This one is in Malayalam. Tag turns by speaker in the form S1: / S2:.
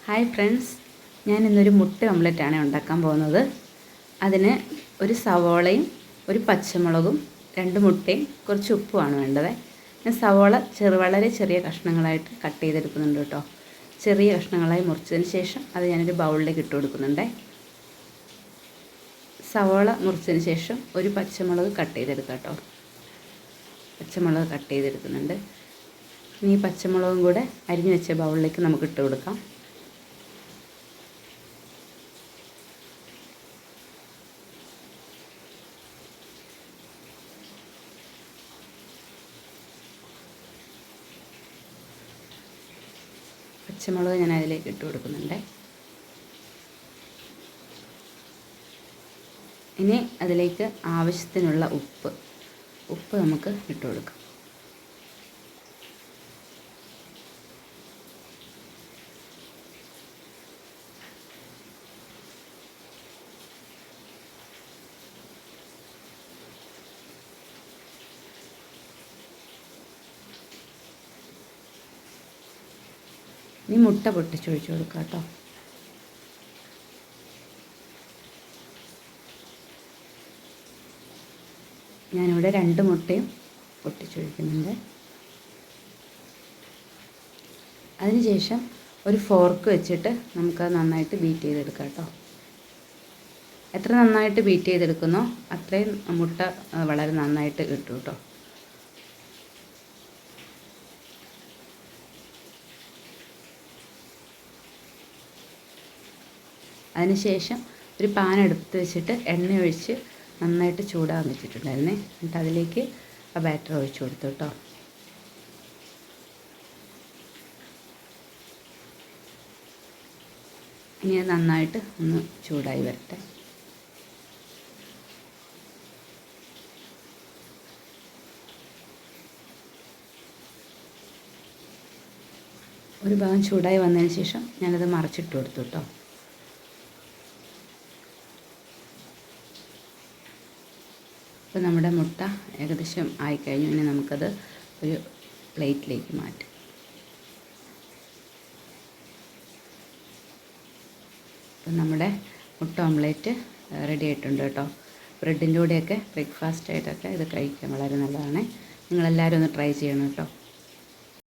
S1: ഹായ് ഫ്രണ്ട്സ്, ഞാൻ ഇന്നൊരു മുട്ട ഓംലെറ്റാണ് ഉണ്ടാക്കാൻ പോകുന്നത്. അതിന് ഒരു സവോളയും ഒരു പച്ചമുളകും 2 മുട്ടയും കുറച്ച് ഉപ്പുമാണ് വേണ്ടത്. ഞാൻ സവോള വളരെ ചെറിയ കഷ്ണങ്ങളായിട്ട് കട്ട് ചെയ്തെടുക്കുന്നുണ്ട് കേട്ടോ. ചെറിയ കഷ്ണങ്ങളായി മുറിച്ചതിന് ശേഷം അത് ഞാനൊരു ബൗളിലേക്ക് ഇട്ട് കൊടുക്കുന്നുണ്ട്. സവോള മുറിച്ചതിന് ശേഷം ഒരു പച്ചമുളക് കട്ട് ചെയ്തെടുക്കാം കേട്ടോ. പച്ചമുളക് കട്ട് ചെയ്തെടുക്കുന്നുണ്ട്. ഇനി ഈ പച്ചമുളകും കൂടെ അരിഞ്ഞു വെച്ച ബൗളിലേക്ക് നമുക്ക് ഇട്ട് കൊടുക്കാം. പച്ചമുളക് ഞാൻ അതിലേക്ക് ഇട്ട് കൊടുക്കുന്നുണ്ട്. ഇനി അതിലേക്ക് ആവശ്യത്തിനുള്ള ഉപ്പ് നമുക്ക് ഇട്ട് കൊടുക്കാം. ഇനി മുട്ട പൊട്ടിച്ചൊഴിച്ച് കൊടുക്കുക കേട്ടോ. ഞാനിവിടെ 2 മുട്ടയും പൊട്ടിച്ചൊഴിക്കുന്നുണ്ട്. അതിനുശേഷം ഒരു ഫോർക്ക് വെച്ചിട്ട് നമുക്കത് നന്നായിട്ട് ബീറ്റ് ചെയ്തെടുക്കാം കേട്ടോ. എത്ര നന്നായിട്ട് ബീറ്റ് ചെയ്തെടുക്കുന്നോ അത്രയും മുട്ട വളരെ നന്നായിട്ട് കിട്ടും കേട്ടോ. അതിനുശേഷം ഒരു പാൻ എടുത്ത് വെച്ചിട്ട് എണ്ണ ഒഴിച്ച് നന്നായിട്ട് ചൂടാകാൻ വെച്ചിട്ടുണ്ടായിരുന്നേ. എന്നിട്ട് അതിലേക്ക് ആ ബാറ്റർ ഒഴിച്ചു കൊടുത്തു കേട്ടോ. ഇനി അത് നന്നായിട്ട് ഒന്ന് ചൂടായി വരട്ടെ. ഒരു ഭാഗം ചൂടായി വന്നതിന് ശേഷം ഞാനത് മറിച്ചിട്ട് കൊടുത്തു കേട്ടോ. അപ്പോൾ നമ്മുടെ മുട്ട ഏകദേശം ആയിക്കഴിഞ്ഞു. ഇനി നമുക്കത് ഒരു പ്ലേറ്റിലേക്ക് മാറ്റാം. അപ്പോൾ നമ്മുടെ മുട്ട ഓംലെറ്റ് റെഡി ആയിട്ടുണ്ട് കേട്ടോ. ബ്രെഡിൻ്റെ കൂടെയൊക്കെ ബ്രേക്ക്ഫാസ്റ്റ് ആയിട്ടൊക്കെ ഇത് കഴിക്കാൻ വളരെ നല്ലതാണ്. നിങ്ങളെല്ലാവരും ഒന്ന് ട്രൈ ചെയ്യണം കേട്ടോ.